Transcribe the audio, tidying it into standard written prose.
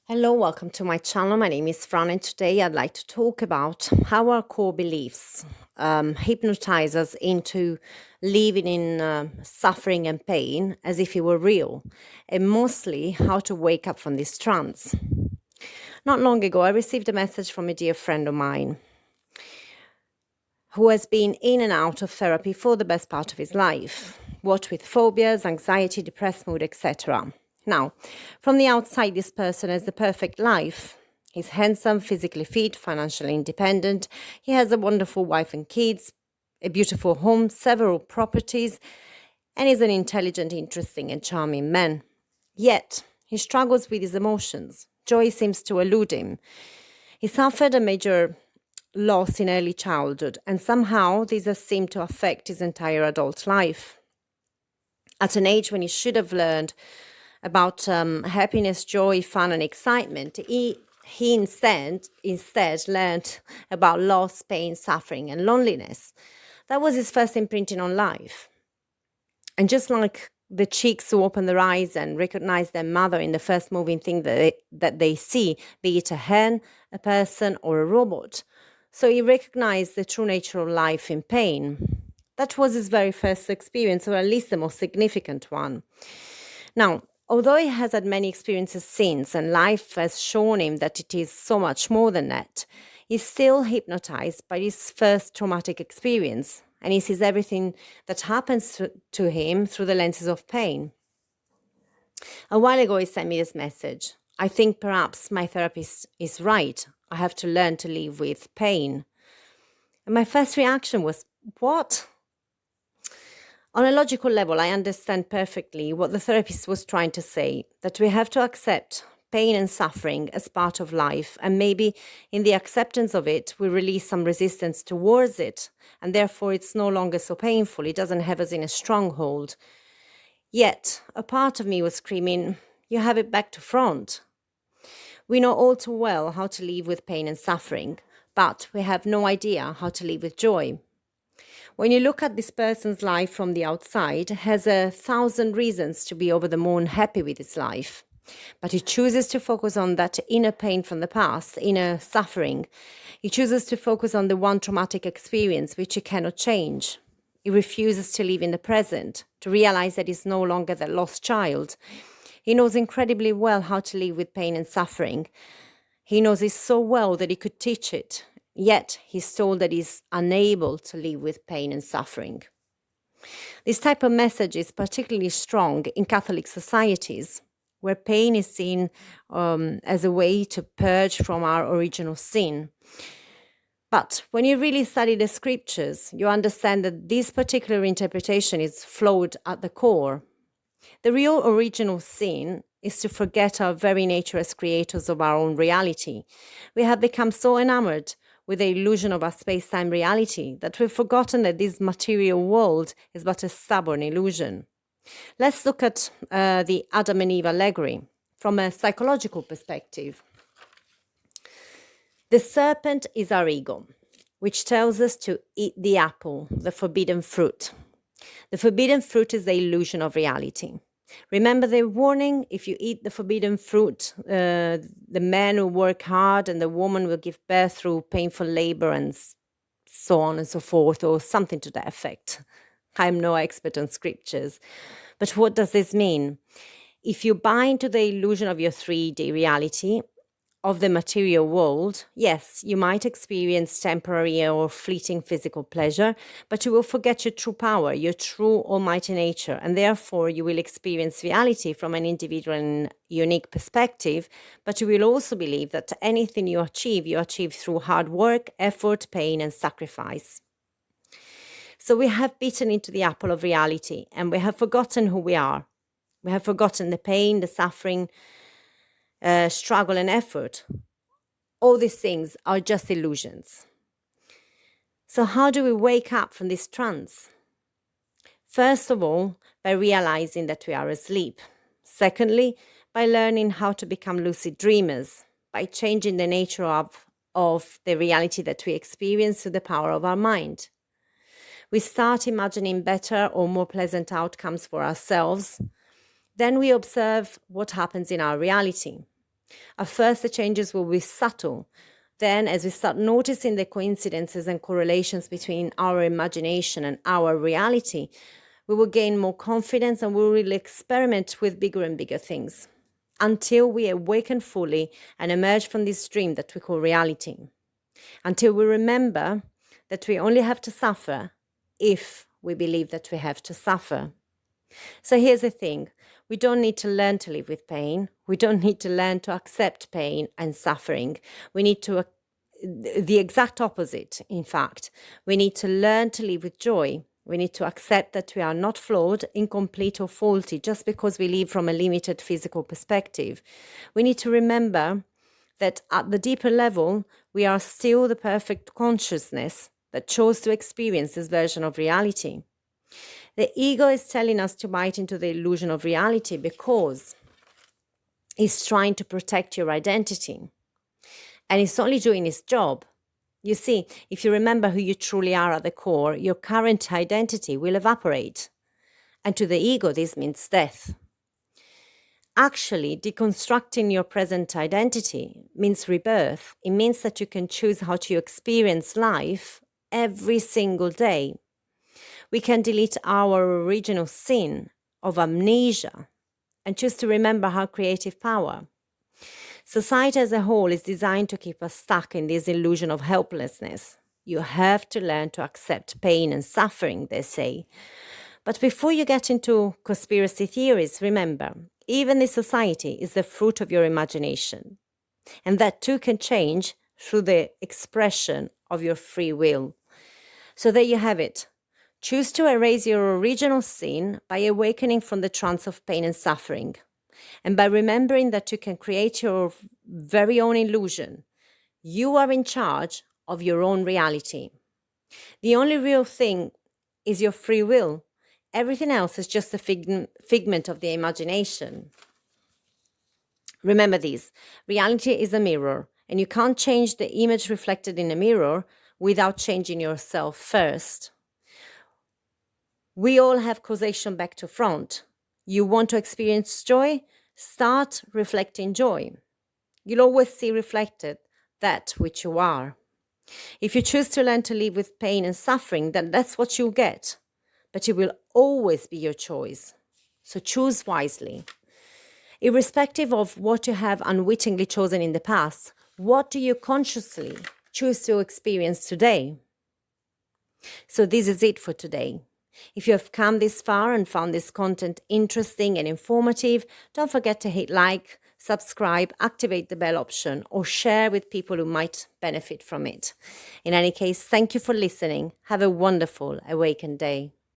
Hello, welcome to my channel. My name is Fran, and today I'd like to talk about how our core beliefs hypnotize us into living in suffering and pain as if it were real, and mostly how to wake up from this trance. Not long ago, I received a message from a dear friend of mine who has been in and out of therapy for the best part of his life, what with phobias, anxiety, depressed mood, etc. Now, from the outside, this person has the perfect life. He's handsome, physically fit, financially independent. He has a wonderful wife and kids, a beautiful home, several properties, and is an intelligent, interesting, and charming man. Yet, he struggles with his emotions. Joy seems to elude him. He suffered a major loss in early childhood, and somehow this has seemed to affect his entire adult life. At an age when he should have learned about happiness, joy, fun, and excitement, he instead learned about loss, pain, suffering, and loneliness. That was his first imprinting on life. And just like the chicks who open their eyes and recognize their mother in the first moving thing that they see, be it a hen, a person, or a robot. So he recognized the true nature of life in pain. That was his very first experience, or at least the most significant one. Now, although he has had many experiences since, and life has shown him that it is so much more than that, he's still hypnotized by his first traumatic experience, and he sees everything that happens to him through the lenses of pain. A while ago, he sent me this message. I think perhaps my therapist is right. I have to learn to live with pain. And my first reaction was, what? On a logical level, I understand perfectly what the therapist was trying to say, that we have to accept pain and suffering as part of life, and maybe in the acceptance of it, we release some resistance towards it, and therefore it's no longer so painful, it doesn't have us in a stronghold. Yet, a part of me was screaming, you have it back to front. We know all too well how to live with pain and suffering, but we have no idea how to live with joy. When you look at this person's life from the outside, has 1,000 reasons to be over the moon happy with his life. But he chooses to focus on that inner pain from the past, inner suffering. He chooses to focus on the one traumatic experience which he cannot change. He refuses to live in the present, to realize that he's no longer the lost child. He knows incredibly well how to live with pain and suffering. He knows it so well that he could teach it. Yet he's told that he's unable to live with pain and suffering. This type of message is particularly strong in Catholic societies, where pain is seen as a way to purge from our original sin. But when you really study the scriptures, you understand that this particular interpretation is flawed at the core. The real original sin is to forget our very nature as creators of our own reality. We have become so enamored with the illusion of our space-time reality that we've forgotten that this material world is but a stubborn illusion. Let's look at the Adam and Eve allegory from a psychological perspective. The serpent is our ego, which tells us to eat the apple, the forbidden fruit. The forbidden fruit is the illusion of reality. Remember the warning, if you eat the forbidden fruit, the man will work hard and the woman will give birth through painful labor and so on and so forth, or something to that effect. I'm no expert on scriptures. But what does this mean? If you buy into the illusion of your 3D reality, of the material world, yes, you might experience temporary or fleeting physical pleasure, but you will forget your true power, your true almighty nature, and therefore you will experience reality from an individual and unique perspective, but you will also believe that anything you achieve through hard work, effort, pain, and sacrifice. So we have bitten into the apple of reality, and we have forgotten who we are. We have forgotten the pain, the suffering, struggle and effort. All these things are just illusions. So how do we wake up from this trance? First of all, by realizing that we are asleep. Secondly, by learning how to become lucid dreamers, by changing the nature of the reality that we experience through the power of our mind. We start imagining better or more pleasant outcomes for ourselves. Then we observe what happens in our reality. At first, the changes will be subtle. Then, as we start noticing the coincidences and correlations between our imagination and our reality, we will gain more confidence and we'll really experiment with bigger and bigger things until we awaken fully and emerge from this dream that we call reality. Until we remember that we only have to suffer if we believe that we have to suffer. So here's the thing. We don't need to learn to live with pain. We don't need to learn to accept pain and suffering. We need to, the exact opposite, in fact. We need to learn to live with joy. We need to accept that we are not flawed, incomplete, or faulty just because we live from a limited physical perspective. We need to remember that at the deeper level, we are still the perfect consciousness that chose to experience this version of reality. The ego is telling us to bite into the illusion of reality because it's trying to protect your identity. And it's only doing its job. You see, if you remember who you truly are at the core, your current identity will evaporate. And to the ego, this means death. Actually, deconstructing your present identity means rebirth. It means that you can choose how to experience life every single day. We can delete our original sin of amnesia and choose to remember our creative power. Society as a whole is designed to keep us stuck in this illusion of helplessness. You have to learn to accept pain and suffering, they say. But before you get into conspiracy theories, remember, even this society is the fruit of your imagination. And that too can change through the expression of your free will. So there you have it. Choose to erase your original sin by awakening from the trance of pain and suffering. And by remembering that you can create your very own illusion. You are in charge of your own reality. The only real thing is your free will. Everything else is just a figment of the imagination. Remember this, reality is a mirror, and you can't change the image reflected in a mirror without changing yourself first. We all have causation back to front. You want to experience joy? Start reflecting joy. You'll always see reflected that which you are. If you choose to learn to live with pain and suffering, then that's what you'll get. But it will always be your choice. So choose wisely. Irrespective of what you have unwittingly chosen in the past, what do you consciously choose to experience today? So this is it for today. If you have come this far and found this content interesting and informative, don't forget to hit like, subscribe, activate the bell option, or share with people who might benefit from it. In any case, thank you for listening. Have a wonderful Awaken day.